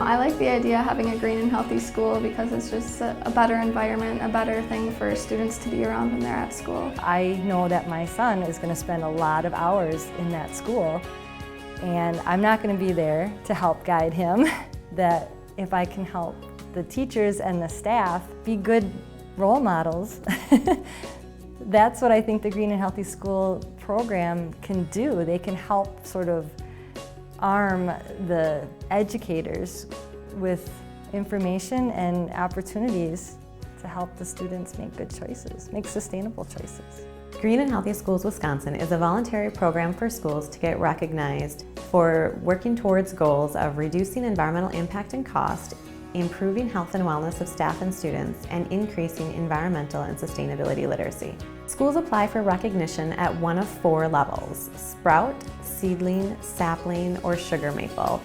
I like the idea of having a green and healthy school because it's just a better environment, a better thing for students to be around when they're at school. I know that my son is going to spend a lot of hours in that school, and I'm not going to be there to help guide him. That if I can help the teachers and the staff be good role models, that's what I think the Green and Healthy School program can do. They can help sort of arm the educators with information and opportunities to help the students make good choices, make sustainable choices. Green and Healthy Schools Wisconsin is a voluntary program for schools to get recognized for working towards goals of reducing environmental impact and cost, improving health and wellness of staff and students, and increasing environmental and sustainability literacy. Schools apply for recognition at one of 4 levels: sprout, seedling, sapling, or sugar maple.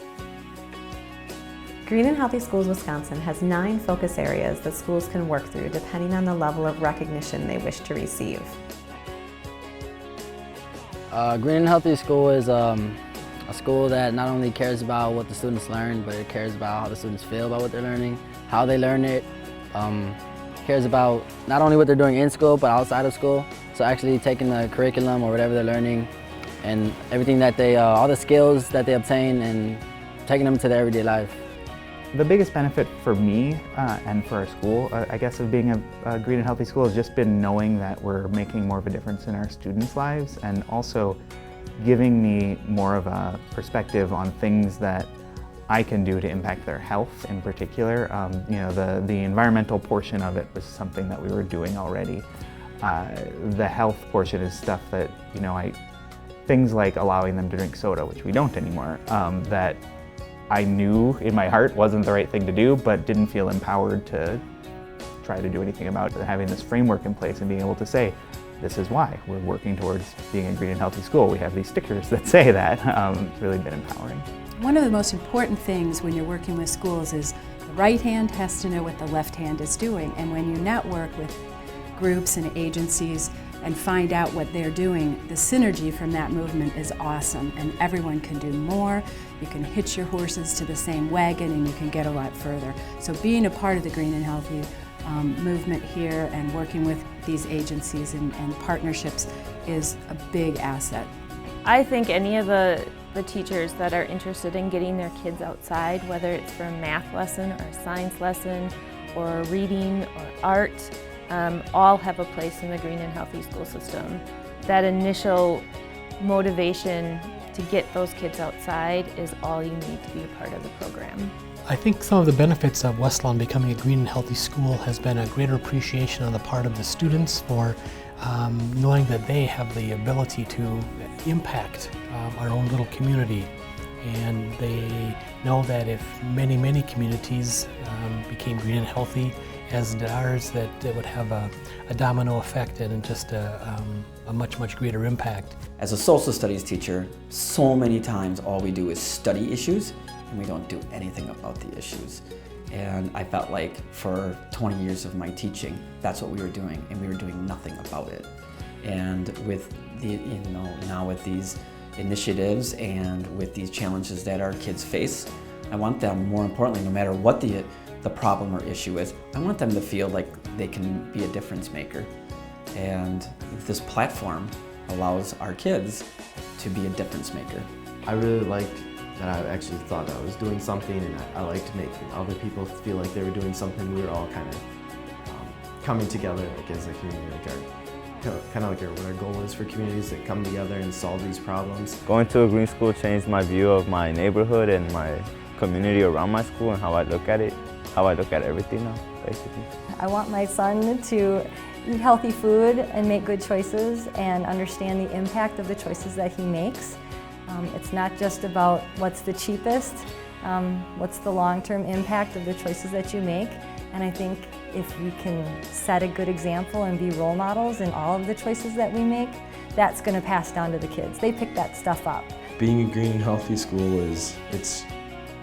Green and Healthy Schools Wisconsin has 9 focus areas that schools can work through depending on the level of recognition they wish to receive. Green and Healthy School is a school that not only cares about what the students learn, but it cares about how the students feel about what they're learning, how they learn it, cares about not only what they're doing in school, but outside of school. So actually taking the curriculum or whatever they're learning and everything that they, all the skills that they obtain and taking them to their everyday life. The biggest benefit for me and for our school, I guess, of being a green and healthy school has just been knowing that we're making more of a difference in our students' lives, and also giving me more of a perspective on things that I can do to impact their health in particular. You know, the environmental portion of it was something that we were doing already. The health portion is stuff that, you know, things like allowing them to drink soda, which we don't anymore, that I knew in my heart wasn't the right thing to do, but didn't feel empowered to try to do anything about it. Having this framework in place and being able to say, this is why we're working towards being a green and healthy school. We have these stickers that say that. It's really been empowering. One of the most important things when you're working with schools is the right hand has to know what the left hand is doing. And when you network with groups and agencies and find out what they're doing, the synergy from that movement is awesome, and everyone can do more. You can hitch your horses to the same wagon and you can get a lot further. So being a part of the Green and Healthy movement here and working with these agencies and partnerships is a big asset. I think any of the teachers that are interested in getting their kids outside, whether it's for a math lesson or a science lesson or reading or art, all have a place in the Green and Healthy School system. That initial motivation to get those kids outside is all you need to be a part of the program. I think some of the benefits of West Lawn becoming a green and healthy school has been a greater appreciation on the part of the students for knowing that they have the ability to impact our own little community. And they know that if many, many communities became green and healthy, as did ours, that it would have a domino effect and just a much, much greater impact. As a social studies teacher, so many times all we do is study issues and we don't do anything about the issues. And I felt like for 20 years of my teaching, that's what we were doing, and we were doing nothing about it. And with the, now with these initiatives and with these challenges that our kids face, I want them, more importantly, no matter what the problem or issue is, I want them to feel like they can be a difference maker. And this platform allows our kids to be a difference maker. I really liked that I actually thought I was doing something, and I liked making other people feel like they were doing something. We were all kind of coming together, like, as a community, like kind of like what our goal is for communities that come together and solve these problems. Going to a green school changed my view of my neighborhood and my community around my school and how I look at it, how I look at everything now, basically. I want my son to eat healthy food and make good choices and understand the impact of the choices that he makes. It's not just about what's the cheapest, what's the long-term impact of the choices that you make. And I think if we can set a good example and be role models in all of the choices that we make, that's going to pass down to the kids. They pick that stuff up. Being a green and healthy school it's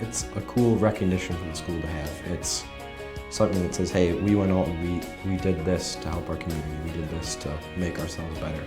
a cool recognition for the school to have. It's something that says, hey, we went out and we did this to help our community. We did this to make ourselves better.